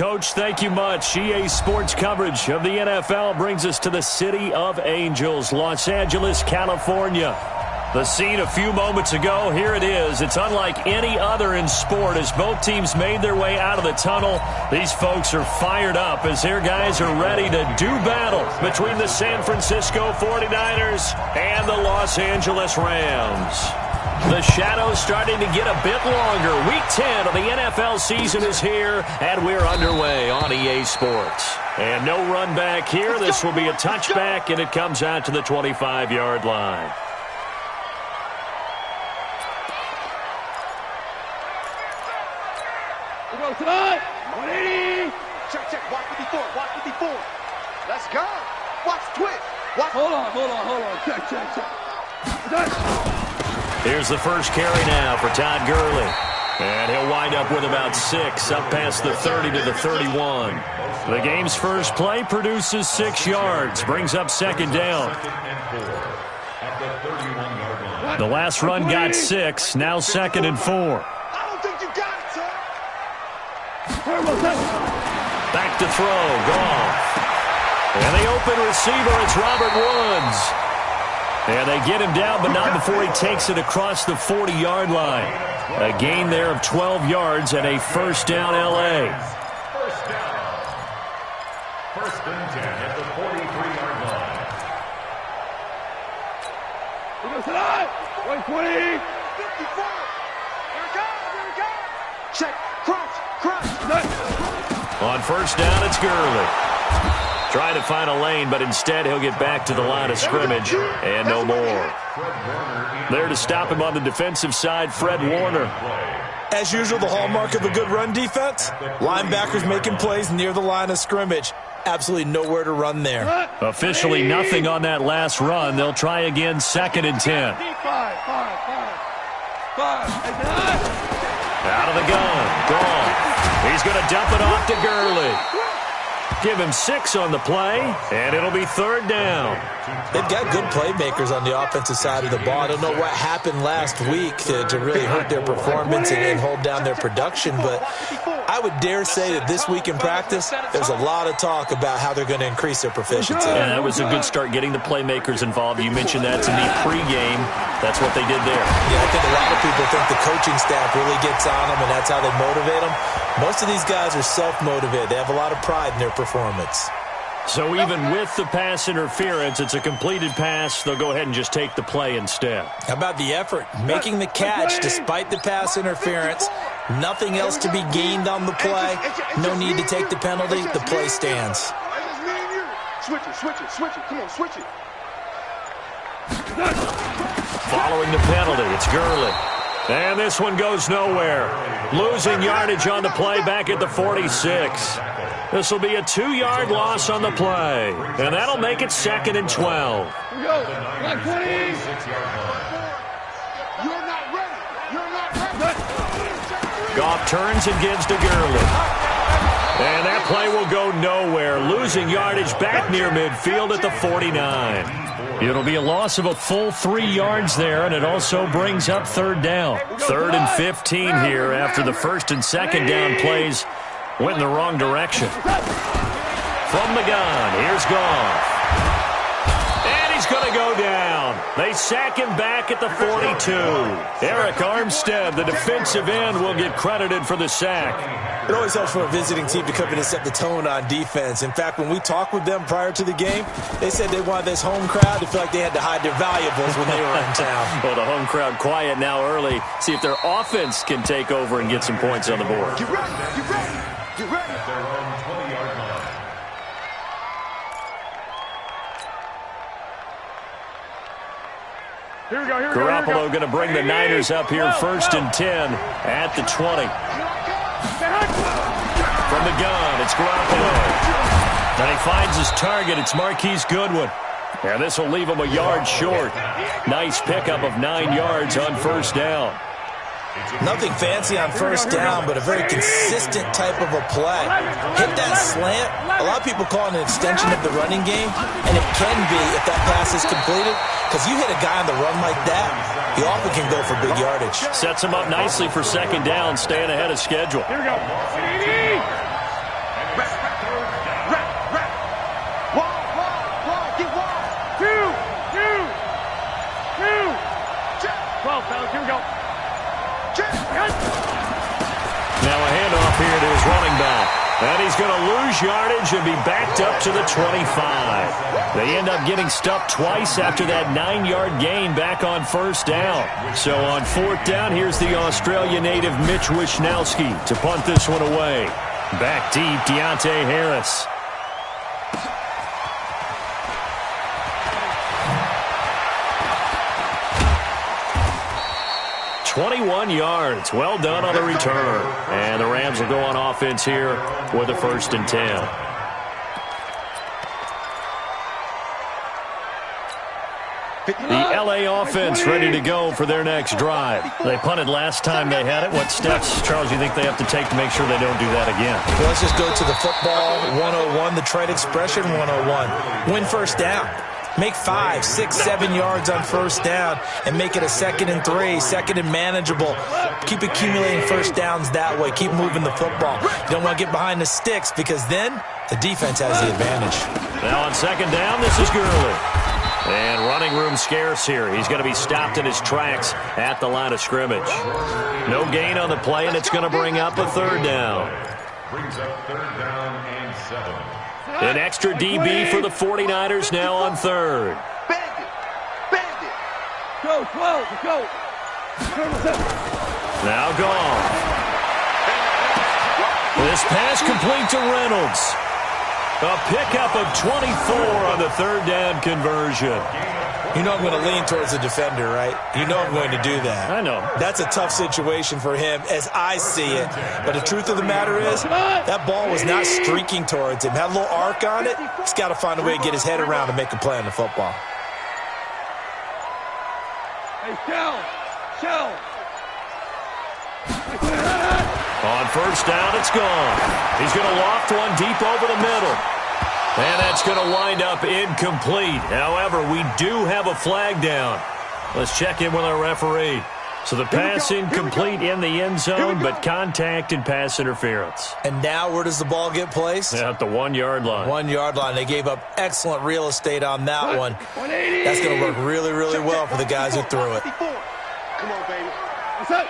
Coach, thank you much. EA Sports coverage of the NFL brings us to the City of Angels, Los Angeles, California. The scene a few moments ago, here it is. It's unlike any other in sport as both teams made their way out of the tunnel. These folks are fired up as their guys are ready to do battle between the San Francisco 49ers and the Los Angeles Rams. The shadow's starting to get a bit longer. Week 10 of the NFL season is here, and we're underway on EA Sports. And no run back here. This will be a touchback, and it comes out to the 25-yard line. Tonight, 180. Check. Watch 54. Let's go. Watch twist. Hold on. Check. Here's the first carry now for Todd Gurley. And he'll wind up with about 6, up past the 30 to the 31. The game's first play produces 6 yards, brings up second down. The last run got 6, now 2nd and 4. Back to throw, Goff. And the open receiver, it's Robert Woods. And they get him down, but not before he takes it across the 40-yard line. A gain there of 12 yards and a first down, L.A. First and 10 at the 43-yard line. We go tonight. 120. 54. Here we go. Check. On first down, it's Gurley. Trying to find a lane, but instead he'll get back to the line of scrimmage and no more. There to stop him on the defensive side, Fred Warner. As usual, the hallmark of a good run defense, linebackers making plays near the line of scrimmage. Absolutely nowhere to run there. Officially nothing on that last run. They'll try again, 2nd and 10. Out of the gun, Goff. He's going to dump it off to Gurley. Give him 6 on the play, and it'll be 3rd down. They've got good playmakers on the offensive side of the ball. I don't know what happened last week to really hurt their performance and hold down their production, but I would dare say that this week in practice, there's a lot of talk about how they're going to increase their proficiency. Yeah, that was a good start getting the playmakers involved. You mentioned that to me pregame. That's what they did there. Yeah, I think a lot of people think the coaching staff really gets on them, and that's how they motivate them. Most of these guys are self-motivated. They have a lot of pride in their performance. So even with the pass interference, it's a completed pass. They'll go ahead and just take the play instead. How about the effort? Making the catch despite the pass interference. Nothing else to be gained on the play. No need to take the penalty. The play stands. Switch it. Come on, switch it. Following the penalty, it's Gurley. And this one goes nowhere. Losing yardage on the play back at the 46. This will be a 2-yard loss on the play. And that'll make it 2nd and 12. Here we go. 20. You're not ready. Goff turns and gives to Gurley. And that play will go nowhere. Losing yardage back near midfield at the 49. It'll be a loss of a full 3 yards there, and it also brings up 3rd down. 3rd and 15 here after the 1st and 2nd down plays went in the wrong direction. From the gun, here's Goff. And he's going to go down. They sack him back at the 42. Eric Armstead, the defensive end, will get credited for the sack. It always helps for a visiting team to come in and set the tone on defense. In fact, when we talked with them prior to the game, they said they wanted this home crowd to feel like they had to hide their valuables when they were in town. Well, the home crowd quiet now early. See if their offense can take over and get some points on the board. Get ready. Their own 20-yard line. Here we go. Garoppolo going to bring the Niners up here 1st and 10 at the 20. From the gun, it's Garoppolo. Then he finds his target. It's Marquise Goodwin. And this will leave him a yard short. Nice pickup of 9 yards on 1st down. Nothing fancy on 1st down, but a very consistent type of a play. Hit that slant. A lot of people call it an extension of the running game, and it can be if that pass is completed, because you hit a guy on the run like that, he often can go for big yardage. Sets him up nicely for 2nd down, staying ahead of schedule. Here we go. And he's going to lose yardage and be backed up to the 25. They end up getting stuffed twice after that 9-yard gain back on first down. So on fourth down, here's the Australia native Mitch Wishnowsky to punt this one away. Back deep, Deontay Harris. 21 yards. Well done on the return. And the Rams will go on offense here with a 1st and 10. The L.A. offense ready to go for their next drive. They punted last time they had it. What steps, Charles, do you think they have to take to make sure they don't do that again? Well, let's just go to the football 101, the trade expression 101. Win first down. Make 5, 6, 7 yards on first down and make it a 2nd and 3, 2nd and manageable. Keep accumulating first downs that way. Keep moving the football. You don't want to get behind the sticks because then the defense has the advantage. Now on 2nd down, this is Gurley. And running room scarce here. He's going to be stopped in his tracks at the line of scrimmage. No gain on the play, and it's going to bring up a 3rd down. Brings up 3rd down and 7. An extra DB for the 49ers now on 3rd. Bandit! Bandit! Go, 12, go! Now gone. This pass complete to Reynolds. A pickup of 24 on the 3rd down conversion. You know I'm going to lean towards the defender, right? You know I'm going to do that. I know. That's a tough situation for him as I see it. But the truth of the matter is, that ball was not streaking towards him. Had a little arc on it. He's got to find a way to get his head around and make a play on the football. Hey, Shell! On 1st down, it's gone. He's going to loft one deep over the middle. And that's going to wind up incomplete. However, we do have a flag down. Let's check in with our referee. So the pass incomplete in the end zone, but contact and pass interference. And now where does the ball get placed? At the 1-yard line. 1-yard line. They gave up excellent real estate on that one. That's going to work really, really well for the guys who threw it. Come on, baby. What's up?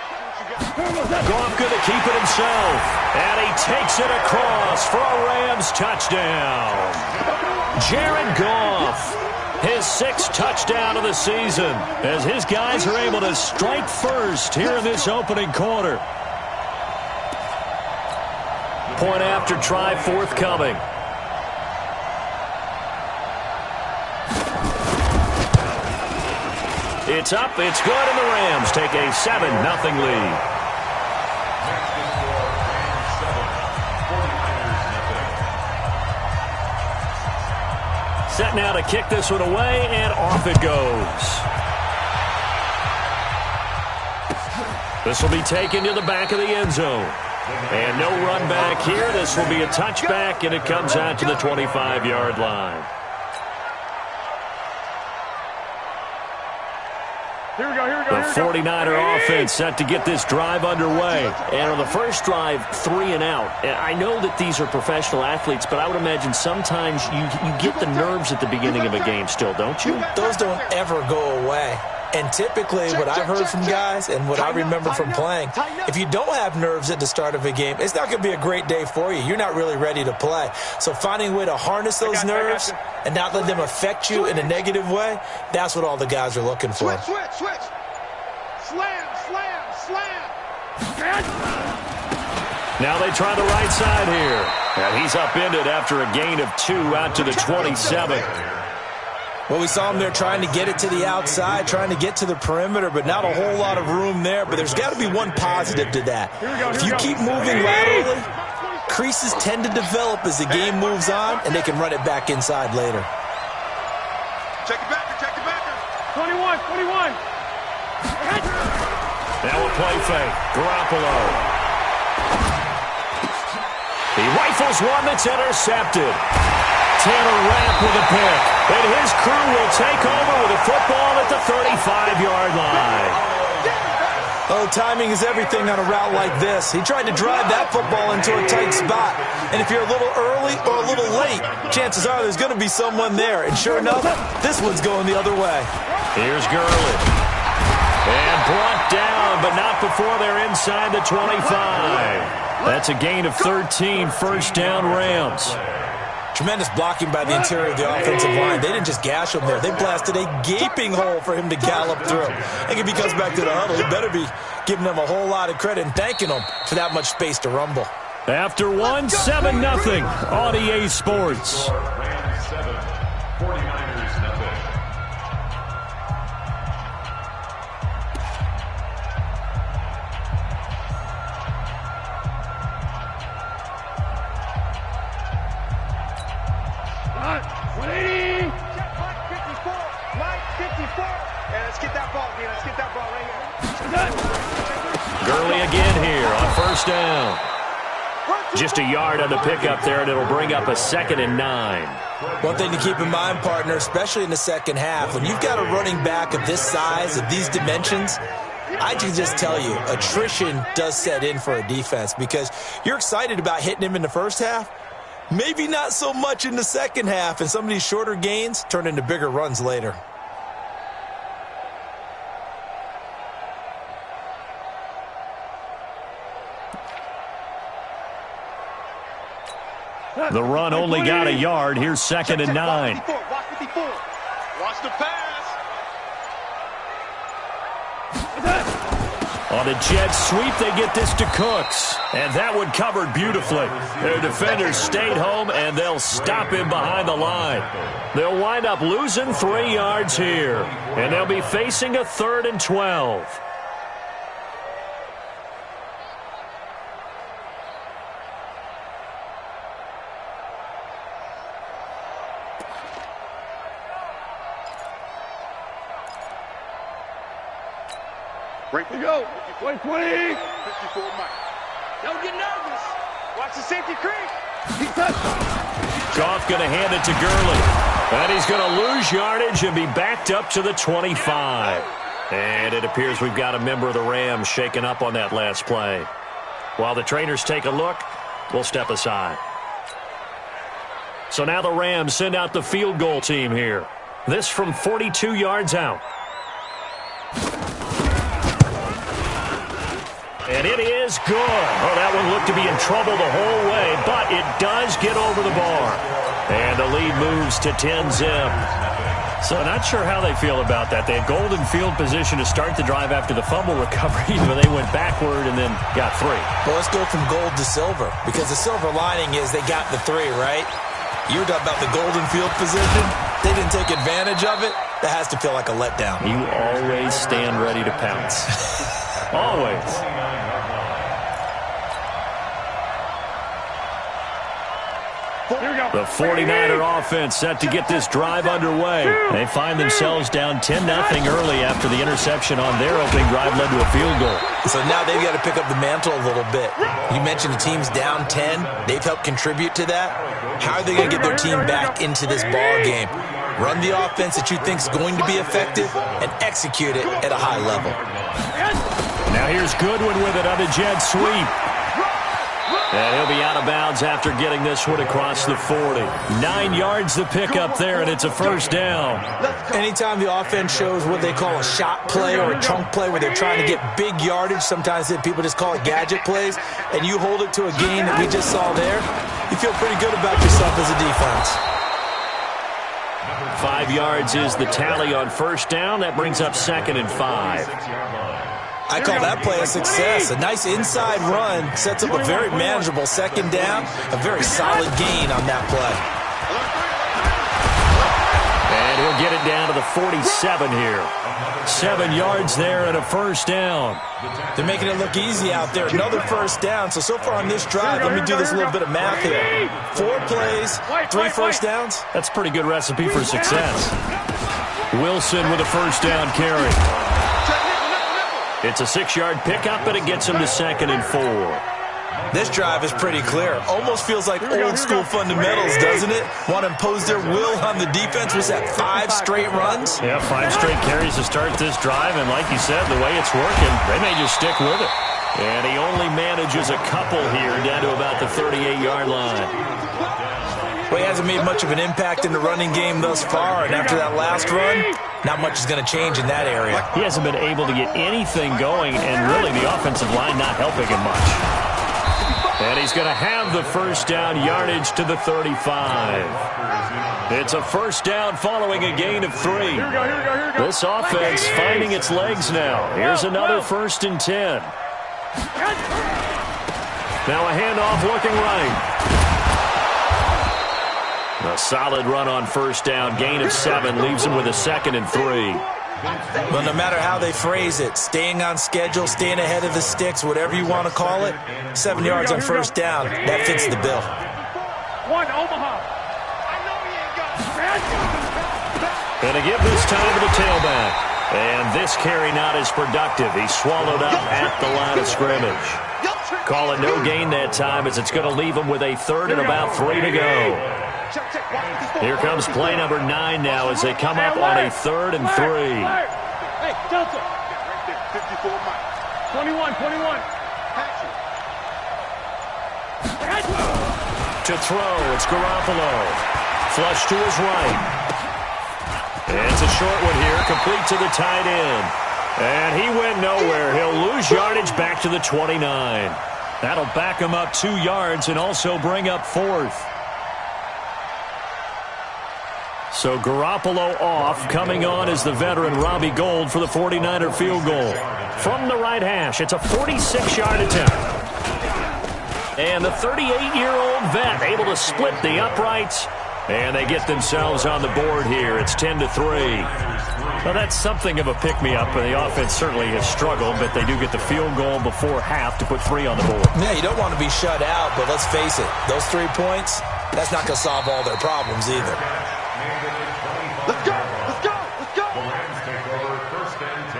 Goff going to keep it himself. And he takes it across for a Rams touchdown. Jared Goff, his 6th touchdown of the season, as his guys are able to strike first here in this opening quarter. Point after try forthcoming. It's up, it's good, and the Rams take a 7-0 lead. Set now to kick this one away, and off it goes. This will be taken to the back of the end zone. And no run back here. This will be a touchback, and it comes out to the 25-yard line. Here we go. The 49er offense set to get this drive underway. And on the first drive, 3 and out. And I know that these are professional athletes, but I would imagine sometimes you get the nerves at the beginning of a game still, don't you? Those don't ever go away. And typically what I've heard from guys and what I remember from playing, if you don't have nerves at the start of a game, it's not going to be a great day for you. You're not really ready to play. So finding a way to harness those nerves and not let them affect you in a negative way, that's what all the guys are looking for. Switch. Slam. Now they try the right side here. And he's upended after a gain of 2 out to the 27. Well, we saw him there trying to get it to the outside, trying to get to the perimeter, but not a whole lot of room there. But there's got to be one positive to that. If you keep moving laterally, creases tend to develop as the game moves on, and they can run it back inside later. Check it back. 21. Now a play fake. Garoppolo. He rifles one that's intercepted. Taylor Rapp with a pick. And his crew will take over with a football at the 35-yard line. Oh, timing is everything on a route like this. He tried to drive that football into a tight spot. And if you're a little early or a little late, chances are there's going to be someone there. And sure enough, this one's going the other way. Here's Gurley. And brought down, but not before they're inside the 25. That's a gain of 13, first down Rams. Tremendous blocking by the interior of the offensive line. They didn't just gash him there. They blasted a gaping hole for him to gallop through. I think if he comes back to the huddle, he better be giving them a whole lot of credit and thanking them for that much space to rumble. After 7-0 on EA Sports. Rams 7, 49ers nothing. Hot. 180. Check, 54. Mike, 54. Yeah, let's get that ball, man. Let's get that ball right here. Gurley again here on first down. Just a yard on the pickup there, and it'll bring up a 2nd and 9. One thing to keep in mind, partner, especially in the second half, when you've got a running back of this size, of these dimensions, I can just tell you, attrition does set in for a defense because you're excited about hitting him in the first half. Maybe not so much in the second half, and some of these shorter gains turn into bigger runs later. The run only got a yard. Here's 2nd and 9. Watch 54. Watch the pass. On a jet sweep, they get this to Cooks. And that one covered beautifully. Their defenders stayed home, and they'll stop him behind the line. They'll wind up losing 3 yards here. And they'll be facing a 3rd and 12. Break to go. 20. 54, Mike. Don't get nervous. Watch the safety creep. Goff going to hand it to Gurley. And he's going to lose yardage and be backed up to the 25. And it appears we've got a member of the Rams shaken up on that last play. While the trainers take a look, we'll step aside. So now the Rams send out the field goal team here. This from 42 yards out. And it is good. Oh, that one looked to be in trouble the whole way, but it does get over the bar. And the lead moves to 10-zip. So not sure how they feel about that. They had golden field position to start the drive after the fumble recovery, but they went backward and then got 3. Well, let's go from gold to silver, because the silver lining is they got the 3, right? You were talking about the golden field position. They didn't take advantage of it. That has to feel like a letdown. You always stand ready to pounce. Always. The 49er offense set to get this drive underway. They find themselves down 10-0 early after the interception on their opening drive led to a field goal. So now they've got to pick up the mantle a little bit. You mentioned the team's down 10. They've helped contribute to that. How are they going to get their team back into this ball game? Run the offense that you think is going to be effective and execute it at a high level. Now here's Goodwin with it on a jet sweep. And he'll be out of bounds after getting this one across the 40. 9 yards to pick up there, and it's a first down. Anytime the offense shows what they call a shot play or a chunk play where they're trying to get big yardage, sometimes people just call it gadget plays, and you hold it to a gain that we just saw there, you feel pretty good about yourself as a defense. 5 yards is the tally on first down. That brings up 2nd and 5. I call that play a success. A nice inside run sets up a very manageable second down, a very solid gain on that play. And he'll get it down to the 47 here. 7 yards there and a first down. They're making it look easy out there. Another first down. So far on this drive, let me do this little bit of math here. 4 plays, 3 first downs. That's a pretty good recipe for success. Wilson with a first down carry. It's a 6-yard pickup, but it gets him to 2nd and 4. This drive is pretty clear. Almost feels like old school fundamentals, doesn't it? Want to impose their will on the defense. Was that 5 straight runs? Yeah, 5 straight carries to start this drive, and like you said, the way it's working, they may just stick with it. And he only manages a couple here down to about the 38-yard line. Well, he hasn't made much of an impact in the running game thus far, and after that last run, not much is going to change in that area. He hasn't been able to get anything going, and really the offensive line not helping him much. And he's going to have the first down, yardage to the 35. It's a first down following a gain of 3. This offense finding its legs now. Here's another 1st and 10. Now a handoff looking right. A solid run on first down. Gain of 7 leaves him with a 2nd and 3. Well, no matter how they phrase it, staying on schedule, staying ahead of the sticks, whatever you want to call it, 7 yards on first down, that fits the bill. One, Omaha. Going to give this time to the tailback. And this carry not as productive. He's swallowed up at the line of scrimmage. Call it no gain that time as it's going to leave him with a 3rd and about 3 to go. Here comes play number 9 now as they come up on a 3rd and 3. Hey, Delta. 21. To throw, it's Garoppolo. Flush to his right. And it's a short one here, complete to the tight end. And he went nowhere. He'll lose yardage back to the 29. That'll back him up 2 yards and also bring up 4th. So Garoppolo off. Coming on is the veteran Robbie Gould for the 49er field goal. From the right hash, it's a 46-yard attempt. And the 38-year-old vet able to split the uprights. And they get themselves on the board here. It's 10-3. Well, that's something of a pick-me-up. The offense certainly has struggled, but they do get the field goal before half to put 3 on the board. Yeah, you don't want to be shut out, but let's face it, those 3 points, that's not going to solve all their problems either. Let's go. The Rams take over 1st and 10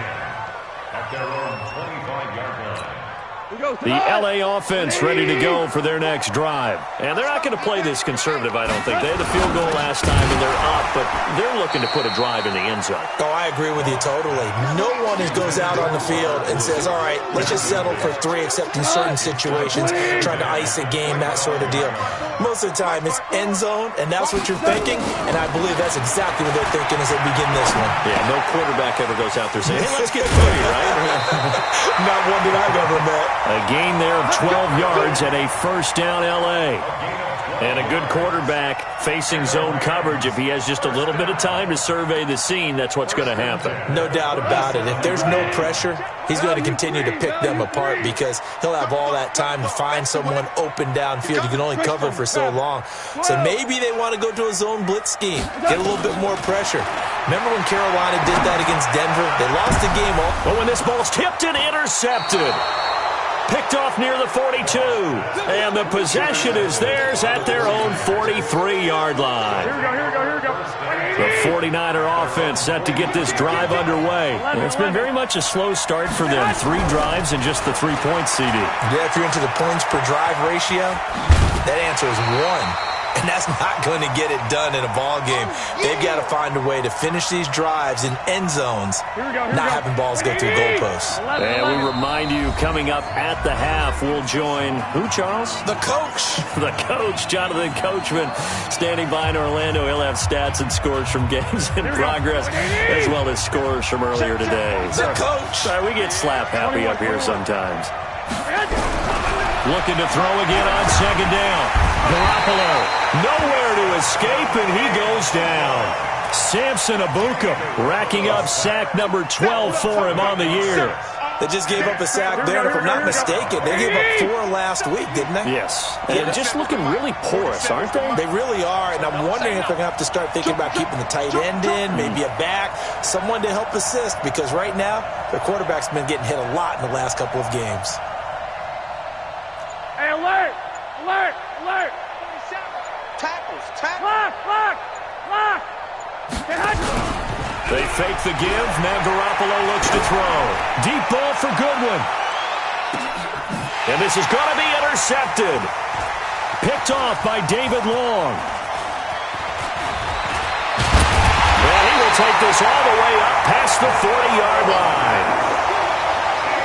at their own 25-yard line. The L.A. offense ready to go for their next drive. And they're not going to play this conservative, I don't think. They had the field goal last time, and they're up, but they're looking to put a drive in the end zone. Oh, I agree with you totally. No one goes out on the field and says, all right, let's just settle for 3, except in certain situations, trying to ice a game, that sort of deal. Most of the time, it's end zone, and that's what you're thinking, and I believe that's exactly what they're thinking as they begin this one. Yeah, no quarterback ever goes out there saying, hey, let's get 30, right? Not one that I've ever met. A gain there of 12 yards and a first down L.A. And a good quarterback facing zone coverage. If he has just a little bit of time to survey the scene, that's what's going to happen. No doubt about it. If there's no pressure, he's going to continue to pick them apart because he'll have all that time to find someone open downfield. You can only cover for so long. So maybe they want to go to a zone blitz scheme, get a little bit more pressure. Remember when Carolina did that against Denver? They lost the game. But when this ball's tipped and intercepted. Picked off near the 42. And the possession is theirs at their own 43-yard line. Here we go. The 49er offense set to get this drive underway. And it's been very much a slow start for them. 3 drives and just the 3 points, CD. Yeah, if you're into the points per drive ratio, that answer is 1. And that's not going to get it done in a ball game. They've got to find a way to finish these drives in end zones, not having balls go through goalposts. And we remind you, coming up at the half, we'll join who, Charles? The coach. The coach, Jonathan Coachman, standing by in Orlando. He'll have stats and scores from games in progress, as well as scores from earlier today. The coach. Sorry, we get slap happy up here sometimes. Looking to throw again on second down. Garoppolo nowhere to escape, and he goes down. Samson Abuka racking up sack number 12 for him on the year. They just gave up a sack there, and if I'm not mistaken, they gave up 4 last week, didn't they? Yes. And just looking really porous, aren't they? They really are, and I'm wondering if they're going to have to start thinking about keeping the tight end in, maybe a back, someone to help assist, because right now, their quarterback's been getting hit a lot in the last couple of games. Hey, alert! Tackles! Lock! They fake the give. Now Garoppolo looks to throw. Deep ball for Goodwin. And this is going to be intercepted. Picked off by David Long. And he will take this all the way up past the 40-yard line.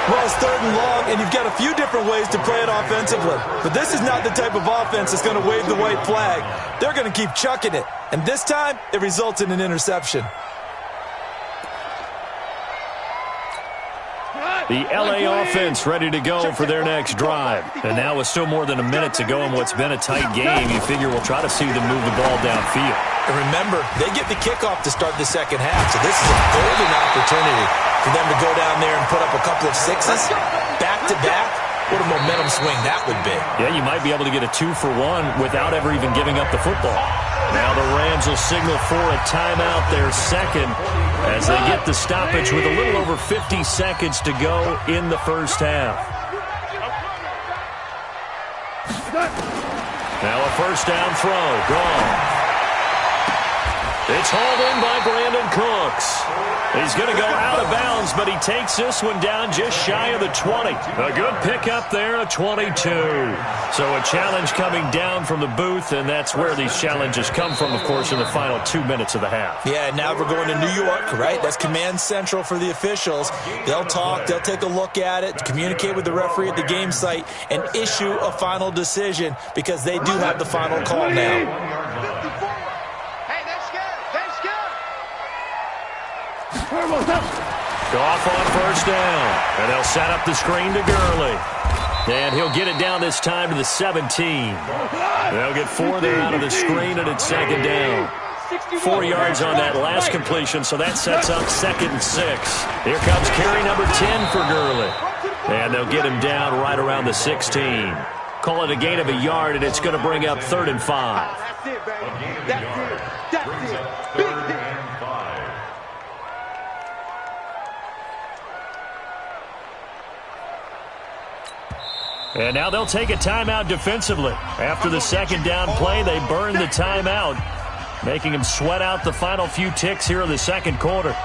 Well, it's 3rd and long, and you've got a few different ways to play it offensively. But this is not the type of offense that's going to wave the white flag. They're going to keep chucking it. And this time, it results in an interception. The LA offense ready to go for their next drive. And now with still more than a minute to go in what's been a tight game, you figure we'll try to see them move the ball downfield. And remember, they get the kickoff to start the second half, so this is a golden opportunity for them to go down there and put up a couple of sixes back-to-back. What a momentum swing that would be. Yeah, you might be able to get a 2-for-1 without ever even giving up the football. Now the Rams will signal for a timeout, their second, as they get the stoppage with a little over 50 seconds to go in the first half. Now a first down throw, gone. It's hauled in by Brandon Cooks. He's going to go out of bounds, but he takes this one down just shy of the 20. A good pickup there, a 22. So a challenge coming down from the booth, and that's where these challenges come from, of course, in the final 2 minutes of the half. Yeah, now we're going to New York, right? That's command central for the officials. They'll talk, they'll take a look at it, communicate with the referee at the game site, and issue a final decision because they do have the final call now. Goff on first down, and they'll set up the screen to Gurley. And he'll get it down this time to the 17. They'll get 4 there out of the screen, and it's second down. 4 yards on that last completion, so that sets up 2nd and 6. Here comes carry number 10 for Gurley. And they'll get him down right around the 16. Call it a gain of a yard, and it's going to bring up 3rd and 5. That's it, baby. That's it. That's it. Big hit. And now they'll take a timeout defensively. After the second down play, they burn the timeout, making them sweat out the final few ticks here in the second quarter.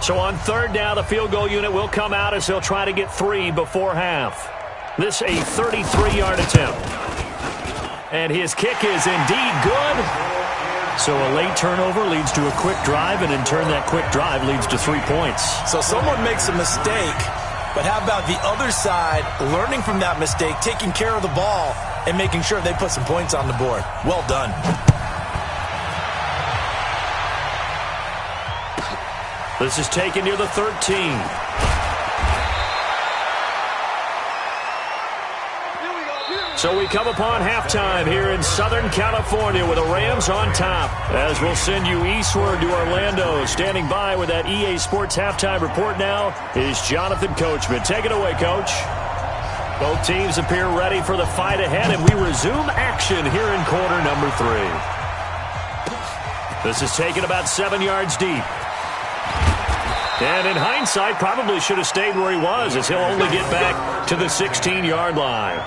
So on 3rd down, the field goal unit will come out as they'll try to get 3 before half. This a 33-yard attempt. And his kick is indeed good. So a late turnover leads to a quick drive, and in turn that quick drive leads to 3 points. So someone makes a mistake, but how about the other side learning from that mistake, taking care of the ball, and making sure they put some points on the board? Well done. This is taken near the 13. So we come upon halftime here in Southern California with the Rams on top. As we'll send you eastward to Orlando. Standing by with that EA Sports halftime report now is Jonathan Coachman. Take it away, Coach. Both teams appear ready for the fight ahead, and we resume action here in quarter number 3. This is taken about 7 yards deep. And in hindsight, probably should have stayed where he was, as he'll only get back to the 16-yard line.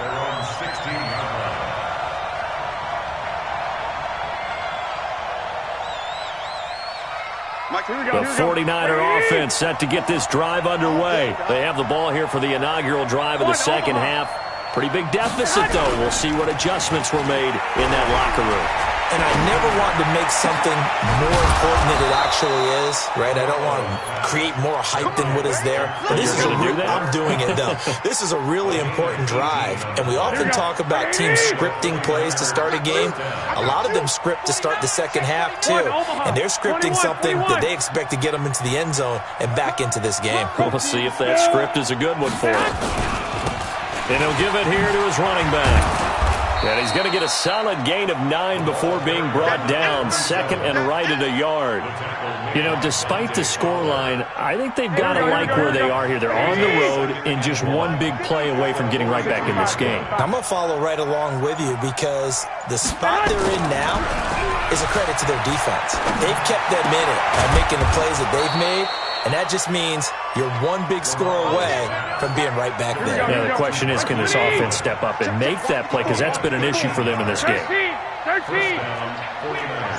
The 49er offense set to get this drive underway. They have the ball here for the inaugural drive of the second half. Pretty big deficit, though. We'll see what adjustments were made in that locker room. And I never want to make something more important than it actually is, right? I don't want to create more hype than what is there. But this is I'm doing it, though. This is a really important drive. And we often talk about teams scripting plays to start a game. A lot of them script to start the second half, too. And they're scripting something that they expect to get them into the end zone and back into this game. We'll see if that script is a good one for him. And he'll give it here to his running back. And he's going to get a solid gain of 9 before being brought down. 2nd and right at a yard. You know, despite the scoreline, I think they've got to like where they are here. They're on the road and just one big play away from getting right back in this game. I'm going to follow right along with you because the spot they're in now is a credit to their defense. They've kept them in it by making the plays that they've made. And that just means you're one big score away from being right back there. Now, the question is, can this offense step up and make that play? Because that's been an issue for them in this game. 13.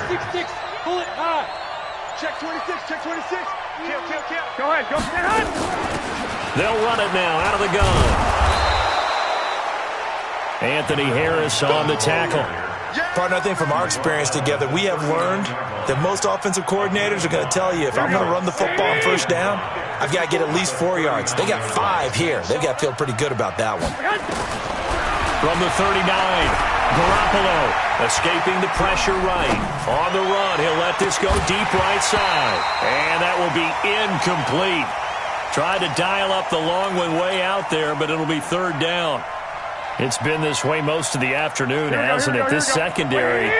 6-6. Pull it high. Check 26. Check 26. Kill. Go ahead. Go. Stand high. They'll run it now out of the gun. Anthony Harris on the tackle. Partner, I think from our experience together, we have learned that most offensive coordinators are going to tell you, if I'm going to run the football on first down, I've got to get at least 4 yards. They got 5 here. They've got to feel pretty good about that one. From the 39, Garoppolo escaping the pressure right. On the run, he'll let this go deep right side. And that will be incomplete. Tried to dial up the long one way out there, but it'll be third down. It's been this way most of the afternoon, hasn't it? This secondary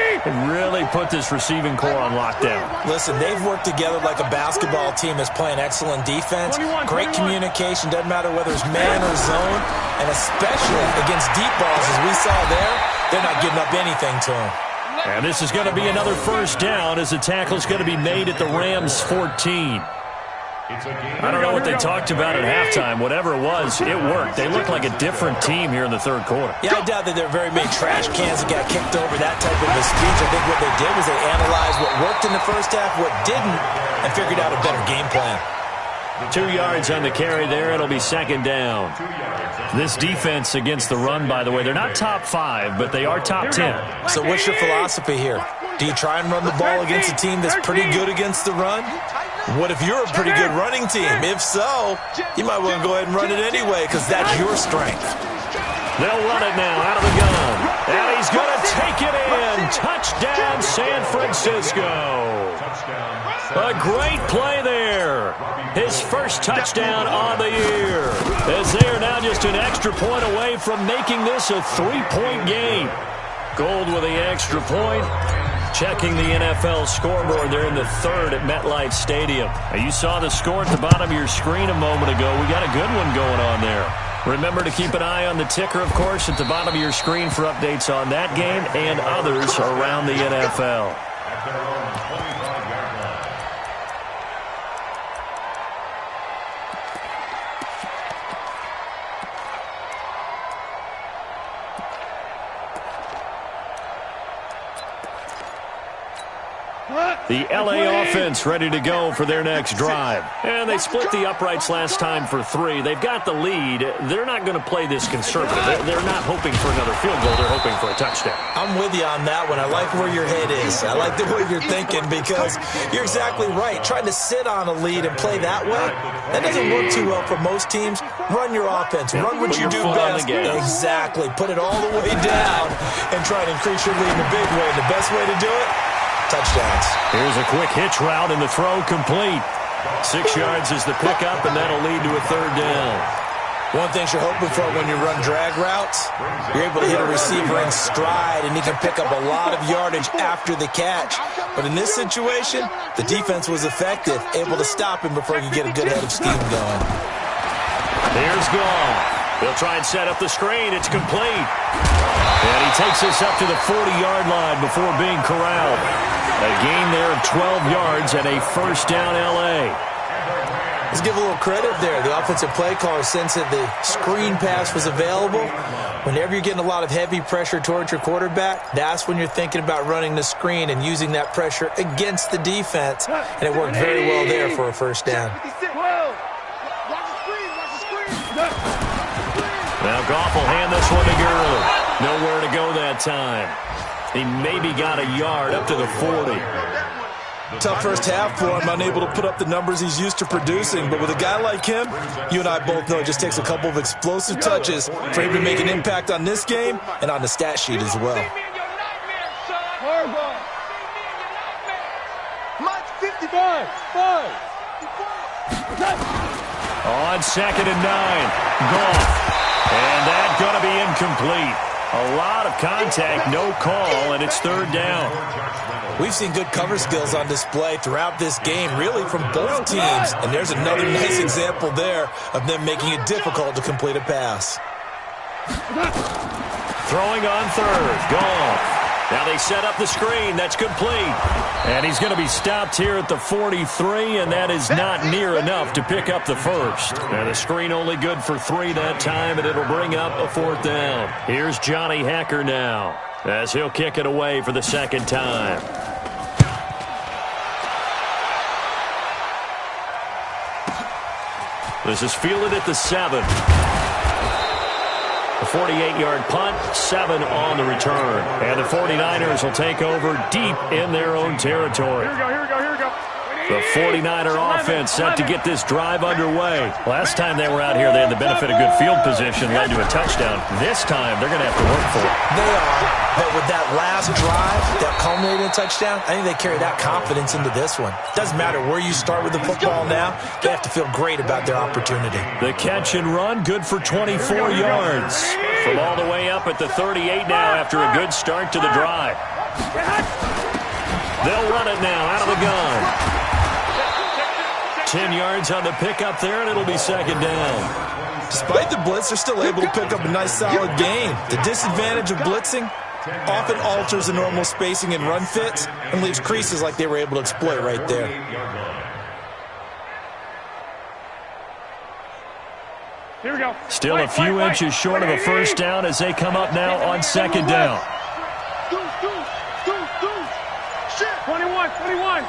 really put this receiving core on lockdown. Listen, they've worked together like a basketball team that's playing excellent defense. Great communication, doesn't matter whether it's man or zone. And especially against deep balls, as we saw there, they're not giving up anything to them. And this is going to be another first down as the tackle's going to be made at the Rams 14. I don't know what they talked about at halftime. Whatever it was, it worked. They looked like a different team here in the third quarter. Yeah, I doubt that there are very many trash cans that got kicked over, that type of a speech. I think what they did was they analyzed what worked in the first half, what didn't, and figured out a better game plan. 2 yards on the carry there. It'll be second down. This defense against the run, by the way, they're not top 5, but they are top 10. So what's your philosophy here? Do you try and run the ball against a team that's pretty good against the run? What if you're a pretty good running team? If so, you might want to go ahead and run it anyway because that's your strength. They'll run it now out of the gun. And he's going to take it in. Touchdown, San Francisco. A great play there. His first touchdown on the year. As they are now just an extra point away from making this a 3-point game. Gold with the extra point. Checking the NFL scoreboard. They're in the third at MetLife Stadium. Now, you saw the score at the bottom of your screen a moment ago. We got a good one going on there. Remember to keep an eye on the ticker, of course, at the bottom of your screen for updates on that game and others around the NFL. The L.A. offense ready to go for their next drive. And they split the uprights last time for 3. They've got the lead. They're not going to play this conservative. They're not hoping for another field goal. They're hoping for a touchdown. I'm with you on that one. I like where your head is. I like the way you're thinking because you're exactly right. Trying to sit on a lead and play that way, that doesn't work too well for most teams. Run your offense. Run what you do best. Exactly. Put it all the way down and try to increase your lead in a big way. The best way to do it, touchdowns. Here's a quick hitch route and the throw complete. 6 yards is the pickup, and that'll lead to a third down. One thing you're hoping for when you run drag routes, you're able to hit a receiver in stride, and he can pick up a lot of yardage after the catch. But in this situation, the defense was effective, able to stop him before he could get a good head of steam going. Here's Goff. They'll try and set up the screen. It's complete. And he takes us up to the 40-yard line before being corralled. A gain there of 12 yards and a first down L.A. Let's give a little credit there. The offensive play caller sensed that the screen pass was available. Whenever you're getting a lot of heavy pressure towards your quarterback, that's when you're thinking about running the screen and using that pressure against the defense. And it worked very well there for a first down. Now Goff will hand this one to Gurley. Nowhere to go that time. He maybe got a yard up to the 40. Tough first half for him, unable to put up the numbers he's used to producing. But with a guy like him, you and I both know it just takes a couple of explosive touches for him to make an impact on this game and on the stat sheet as well. On 2nd and 9, Goff. And that's going to be incomplete. A lot of contact, no call, and it's third down. We've seen good cover skills on display throughout this game, really from both teams. And there's another nice example there of them making it difficult to complete a pass. Throwing on third, Goff. Now they set up the screen. That's complete. And he's going to be stopped here at the 43, and that is not near enough to pick up the first. And the screen only good for 3 that time, and it'll bring up a 4th down. Here's Johnny Hekker now as he'll kick it away for the second time. This is fielded at the 7. A 48-yard punt, 7 on the return. And the 49ers will take over deep in their own territory. Here we go, here we go, here we go. The 49er offense set to get this drive underway. Last time they were out here, they had the benefit of good field position, led to a touchdown. This time, they're going to have to work for it. They are, but with that last drive that culminated in a touchdown, I think they carry that confidence into this one. Doesn't matter where you start with the football now, they have to feel great about their opportunity. The catch and run, good for 24 yards. From all the way up at the 38 now after a good start to the drive. They'll run it now out of the gun. 10 yards on the pickup there, and it'll be second down. Despite the blitz, they're still able to pick up a nice, solid gain. The disadvantage of blitzing often alters the normal spacing and run fits and leaves creases like they were able to exploit right there. Here we go. Still a few inches short of a first down as they come up now on second down. 21.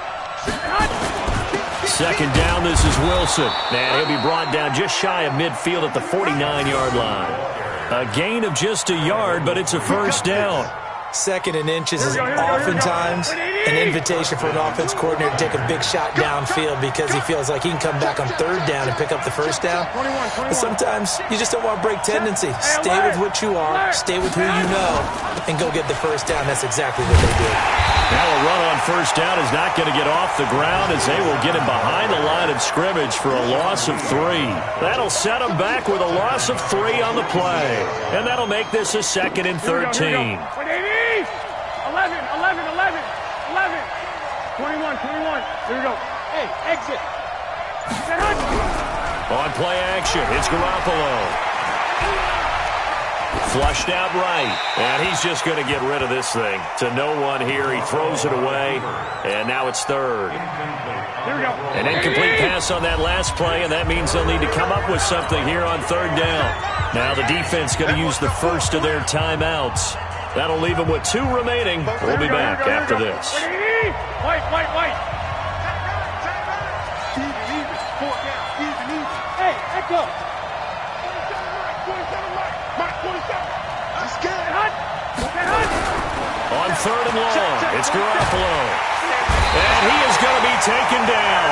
Second down, this is Wilson. And he'll be brought down just shy of midfield at the 49-yard line. A gain of just a yard, but it's a first down. Second and inches is oftentimes an invitation for an offense coordinator to take a big shot downfield because he feels like he can come back on third down and pick up the first down. But sometimes you just don't want to break tendency. Stay with what you are, stay with who you know, and go get the first down. That's exactly what they did. Now a run on first down is not going to get off the ground as they will get him behind the line of scrimmage for a loss of 3. That'll set him back with a loss of 3 on the play. And that'll make this a second and 13. 11. 21. Here we go. Hey, exit. On play action, it's Garoppolo. Flushed out right, and he's just going to get rid of this thing. To no one here, he throws it away, and now it's third. Here we go. An incomplete pass on that last play, and that means they'll need to come up with something here on third down. Now the defense going to use the first of their timeouts. That'll leave them with 2 remaining. We'll be back after this. White. Hey, echo. On third and long, it's Garoppolo. And he is going to be taken down.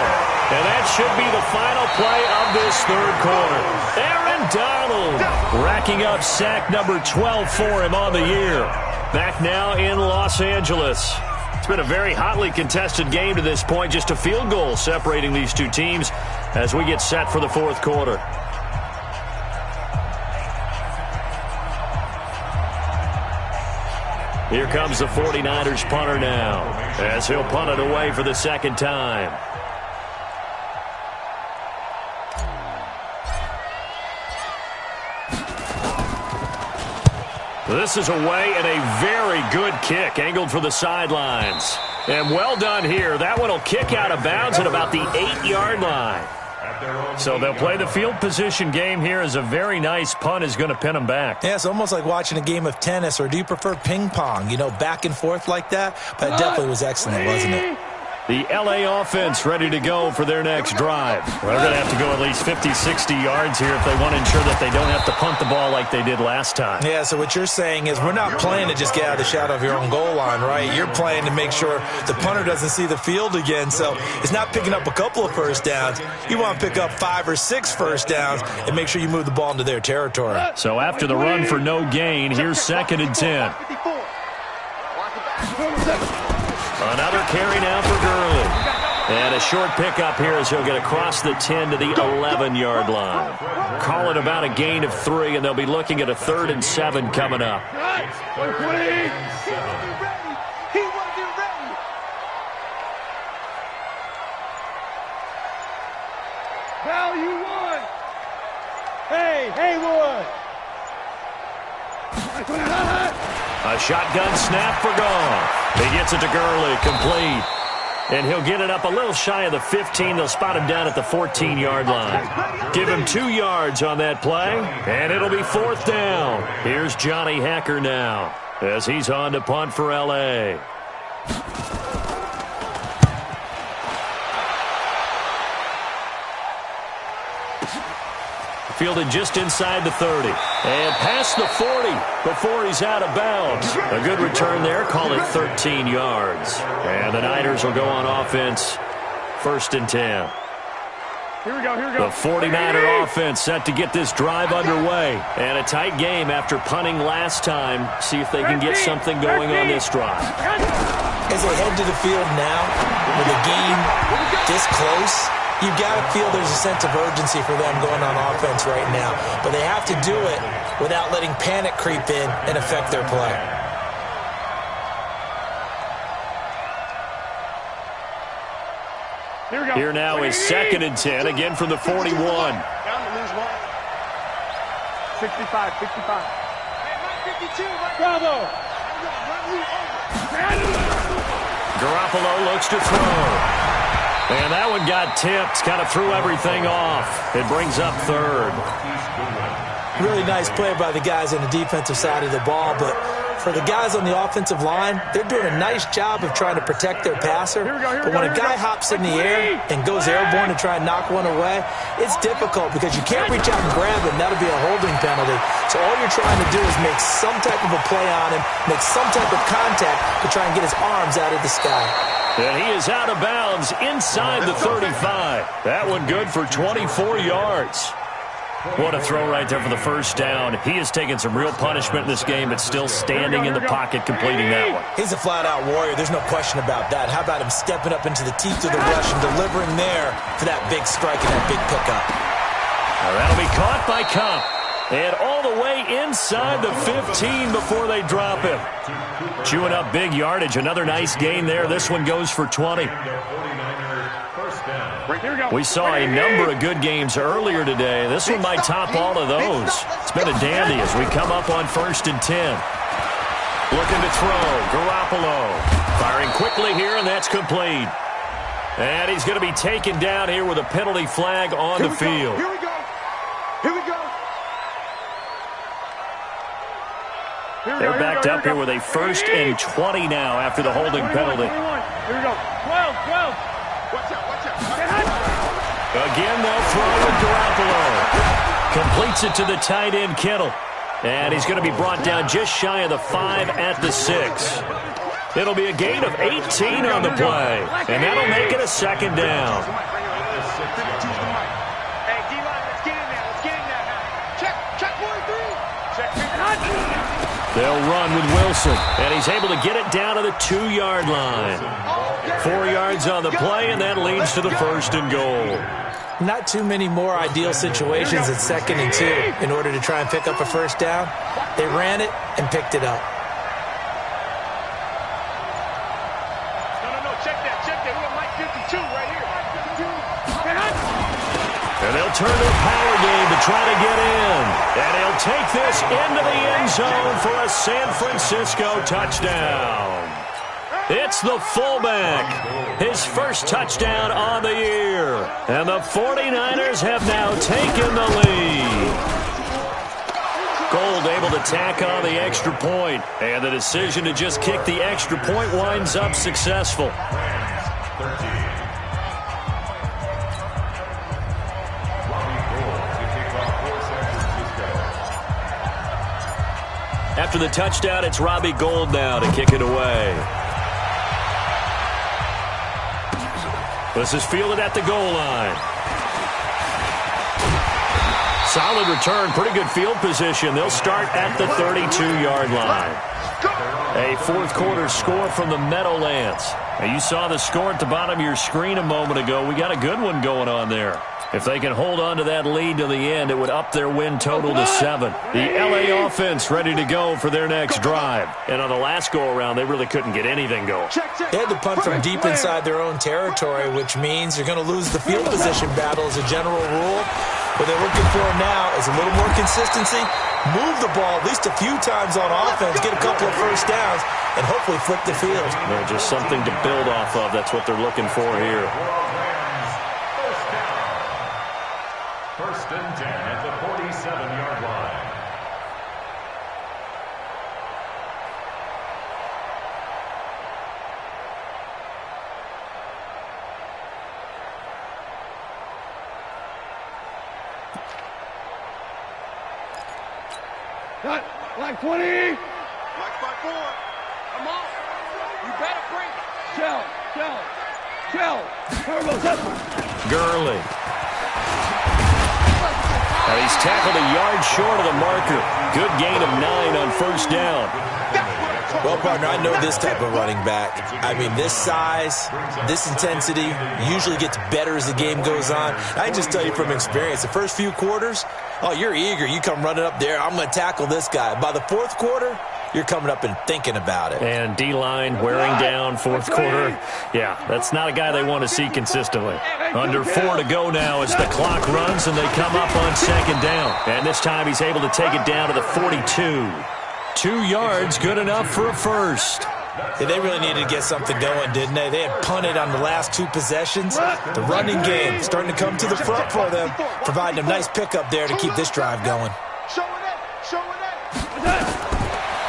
And that should be the final play of this third quarter. Aaron Donald racking up sack number 12 for him on the year. Back now in Los Angeles. It's been a very hotly contested game to this point. Just a field goal separating these two teams as we get set for the fourth quarter. Here comes the 49ers punter now as he'll punt it away for the second time. This is away and a very good kick angled for the sidelines. And well done here. That one will kick out of bounds at about the 8-yard line. So they'll play the field position game here as a very nice punt is going to pin them back. Yeah, it's almost like watching a game of tennis, or do you prefer ping pong? You know, back and forth like that? But it definitely was excellent, wasn't it? The L.A. offense ready to go for their next drive. Well, they're going to have to go at least 50, 60 yards here if they want to ensure that they don't have to punt the ball like they did last time. Yeah, so what you're saying is we're not playing to just get out of the shadow of your own goal line, right? You're playing to make sure the punter doesn't see the field again. So it's not picking up a couple of first downs. You want to pick up 5 or 6 first downs and make sure you move the ball into their territory. So after the run for no gain, here's second and 10. Another carry now for Gurley. And a short pickup here as he'll get across the 10 to the 11-yard line. Call it about a gain of 3, and they'll be looking at a 3rd and 7 coming up. Value 1. Hey, Haywood. A shotgun snap for Goff. He gets it to Gurley, complete. And he'll get it up a little shy of the 15. They'll spot him down at the 14-yard line. Give him 2 yards on that play, and it'll be 4th down. Here's Johnny Hekker now as he's on to punt for L.A. Fielded just inside the 30. And past the 40 before he's out of bounds. A good return there. Call it 13 yards. And the Niners will go on offense. 1st and 10. Here we go, here we go. The 49er offense set to get this drive underway. And a tight game after punting last time. See if they can get something going on this drive. As they head to the field now, with a game this close, you've got to feel there's a sense of urgency for them going on offense right now. But they have to do it without letting panic creep in and affect their play. Here we go. Here now is 2nd and 10, again from the 41. Down to lose 1. 65, 65. Hey, 52, Bravo. Garoppolo looks to throw. And that one got tipped, kind of threw everything off. It brings up 3rd. Really nice play by the guys on the defensive side of the ball, but for the guys on the offensive line, they're doing a nice job of trying to protect their passer. But when a guy hops in the air and goes airborne to try and knock one away, it's difficult because you can't reach out and grab him. That'll be a holding penalty. So all you're trying to do is make some type of a play on him, make some type of contact to try and get his arms out of the sky. And he is out of bounds inside the 35. That one good for 24 yards. What a throw right there for the 1st down. He has taken some real punishment in this game, but still standing in the pocket completing that one. He's a flat-out warrior. There's no question about that. How about him stepping up into the teeth of the rush and delivering there for that big strike and that big pickup? Now that'll be caught by Kupp. And all the way inside the 15 before they drop him. Chewing up big yardage. Another nice gain there. This one goes for 20. We saw a number of good games earlier today. This one might top all of those. It's been a dandy as we come up on 1st and 10. Looking to throw. Garoppolo firing quickly here, and that's complete. And he's going to be taken down here with a penalty flag on the field. Here we go. Here we go. They're backed up here with a 1st and 20 now after the holding penalty. Here we go. 12, 12. Watch out, watch out. Again, they'll throw with Garoppolo. Completes it to the tight end, Kittle. And he's going to be brought down just shy of the 5 at the 6. It'll be a gain of 18 on the play. And that'll make it a 2nd down. Hey, D-line, let's get in there. Let's get in there now. Check 43. Check. They'll run with Wilson. And he's able to get it down to the 2-yard line. 4 yards on the play, and that leads to the 1st and goal. Not too many more ideal situations at 2nd and 2 in order to try and pick up a 1st down. They ran it and picked it up. No, check that. We got Mike 52 right here. And they'll turn to a power game to try to get in. And he'll take this into the end zone for a San Francisco touchdown. It's the fullback. His 1st touchdown on the year. And the 49ers have now taken the lead. Gold able to tack on the extra point. And the decision to just kick the extra point winds up successful. After the touchdown, it's Robbie Gould now to kick it away. This is fielded at the goal line. Solid return, pretty good field position. They'll start at the 32-yard line. A 4th quarter score from the Meadowlands. Now, you saw the score at the bottom of your screen a moment ago. We got a good one going on there. If they can hold on to that lead to the end, it would up their win total to 7. The LA offense ready to go for their next drive. And on the last go-around, they really couldn't get anything going. They had to punt from deep inside their own territory, which means you're going to lose the field position battle as a general rule. What they're looking for now is a little more consistency, move the ball at least a few times on offense, get a couple of 1st downs, and hopefully flip the field. Well, just something to build off of. That's what they're looking for here. 1st and 10 at the 47-yard line. Cut. Black 20. Black spot 4. Come on. You better bring it. Shell. Turbo set. Gurley. Now he's tackled a yard short of the marker. Good gain of 9 on first down. Well, partner, I know this type of running back. I mean, this size, this intensity usually gets better as the game goes on. I can just tell you from experience, the first few quarters, oh, you're eager. You come running up there, I'm going to tackle this guy. By the fourth quarter, you're coming up and thinking about it. And D-line wearing down fourth quarter. Yeah, that's not a guy they want to see consistently. Under 4 to go now as the clock runs and they come up on second down. And this time he's able to take it down to the 42. 2 yards, good enough for a first. Yeah, they really needed to get something going, didn't they? They had punted on the last 2 possessions. The running game starting to come to the front for them, providing a nice pickup there to keep this drive going. Show it.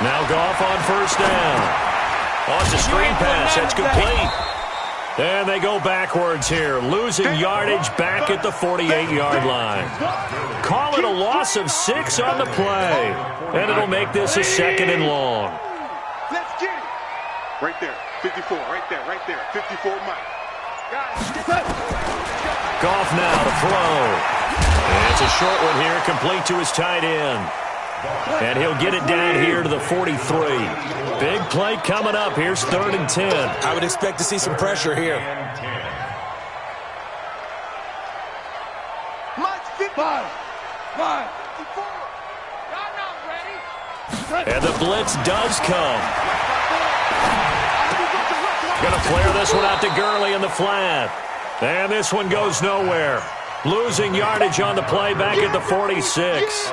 Now Goff on first down. Oh, it's a screen pass. That's complete. And they go backwards here, losing yardage back at the 48-yard line. Call it a loss of 6 on the play. And it'll make this a 2nd and long. Let's get it. Right there. 54. Right there. 54 Mike. Goff now to throw. And it's a short one here, complete to his tight end. And he'll get it down here to the 43. Big play coming up. Here's 3rd and 10. I would expect to see some pressure here. Mike's 5. And the blitz does come. Going to flare this one out to Gurley in the flat. And this one goes nowhere. Losing yardage on the play back at the 46.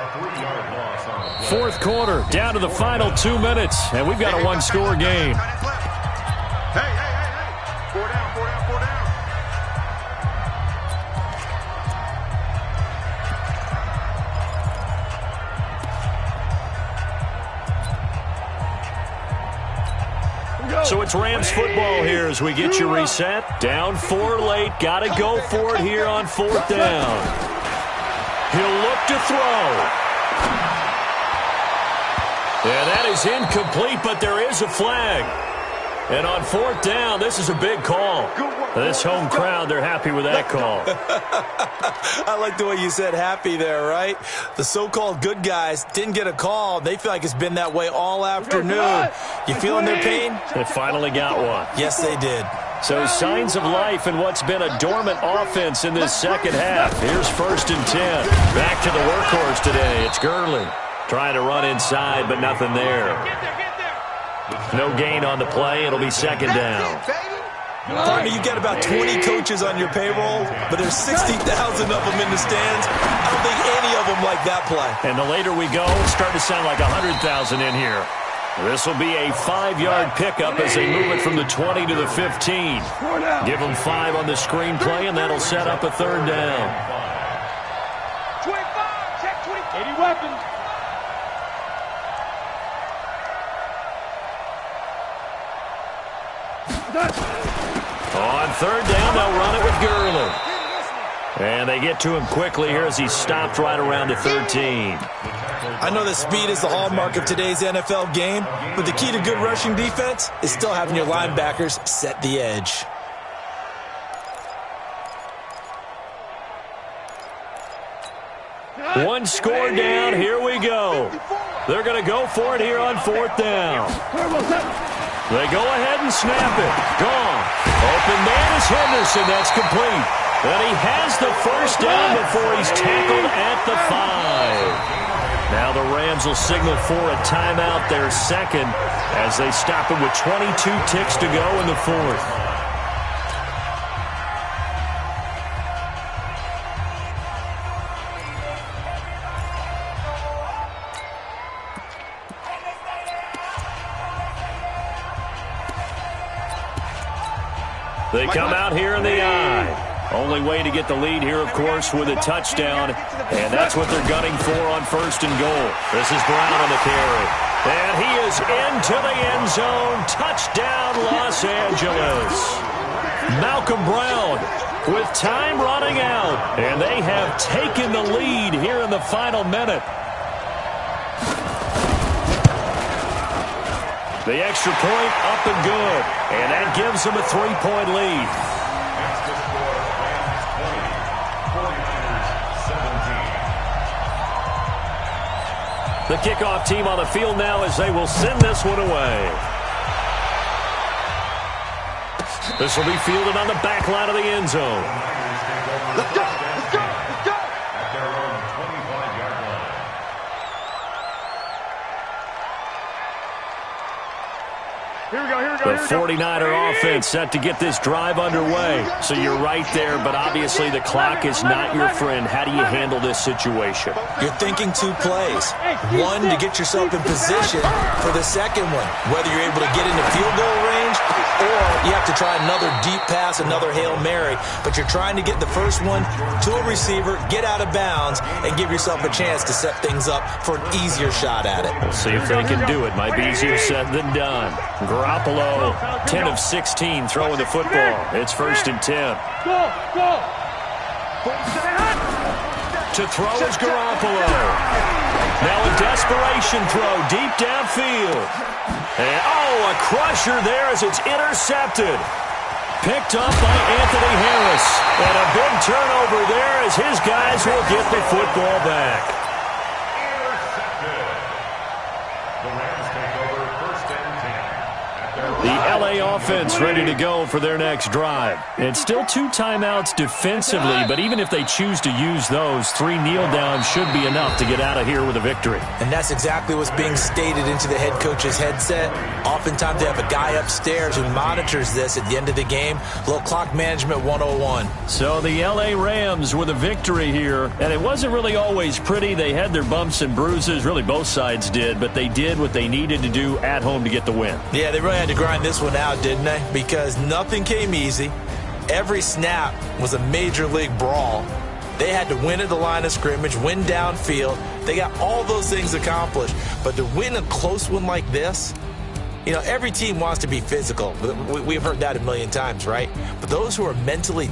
Fourth quarter, down to the final 2 minutes, and we've got a 1-score game. Hey. 4 down. So it's Rams football here as we get you reset. Down 4 late, got to go for it here on 4th down. He'll look to throw. And that is incomplete, but there is a flag. And on 4th down, this is a big call. This home crowd, they're happy with that call. I like the way you said happy there, right? The so-called good guys didn't get a call. They feel like it's been that way all afternoon. You feeling their pain? They finally got one. Yes, they did. So signs of life in what's been a dormant offense in this second half. Here's 1st and 10. Back to the workhorse today. It's Gurley. Trying to run inside, but nothing there. No gain on the play. It'll be 2nd down. Partner, you got about 20 coaches on your payroll, but there's 60,000 of them in the stands. I don't think any of them like that play. And the later we go, it's starting to sound like 100,000 in here. This will be a 5-yard pickup as they move it from the 20 to the 15. Give them 5 on the screenplay, and that'll set up a 3rd down. 25, check 20. 80 weapons. On 3rd down, they'll run it with Gurley. And they get to him quickly here as he's stopped right around the 13. I know that speed is the hallmark of today's NFL game, but the key to good rushing defense is still having your linebackers set the edge. One score down, here we go. They're going to go for it here on 4th down. They go ahead and snap it. Gone. Open man is Henderson. That's complete. And he has the 1st down before he's tackled at the 5. Now the Rams will signal for a timeout, their 2nd, as they stop him with 22 ticks to go in the 4th. They come out here in the eye. Only way to get the lead here, of course, with a touchdown. And that's what they're gunning for on 1st and goal. This is Brown on the carry. And he is into the end zone. Touchdown, Los Angeles. Malcolm Brown with time running out. And they have taken the lead here in the final minute. The extra point up and good. And that gives them a 3-point lead. That's the score. Rams 20, 49ers 17. The kickoff team on the field now as they will send this one away. This will be fielded on the back line of the end zone. Let's go! Let's go! Let's go! At their own 25-yard line. Here we go, here we go, The here we go. 49er offense set to get this drive underway. So you're right there, but obviously the clock is not your friend. How do you handle this situation? You're thinking 2 plays. One, to get yourself in position for the second one, whether you're able to get into field goal range or you have to try another deep pass, another Hail Mary. But you're trying to get the first one to a receiver, get out of bounds, and give yourself a chance to set things up for an easier shot at it. We'll see if they can do it. Might be easier said than done. Garoppolo, 10 of 16, throwing the football. It's 1st and 10. Go, go. To throw is Garoppolo. Now a desperation throw deep downfield. And, a crusher there as it's intercepted. Picked up by Anthony Harris. And a big turnover there as his guys will get the football back. Intercepted. The Rams take over 1st and 10. The LA offense ready to go for their next drive. It's still 2 timeouts defensively, but even if they choose to use those, 3 kneel downs should be enough to get out of here with a victory. And that's exactly what's being stated into the head coach's headset. Oftentimes they have a guy upstairs who monitors this at the end of the game. A little clock management 101. So the LA Rams with a victory here, and it wasn't really always pretty. They had their bumps and bruises, really both sides did, but they did what they needed to do at home to get the win. Yeah, they really had to grind this one out, didn't they? Because nothing came easy. Every snap was a major league brawl. They had to win at the line of scrimmage, win downfield. They got all those things accomplished. But to win a close one like this, you know, every team wants to be physical. We've heard that a million times, right? But those who are mentally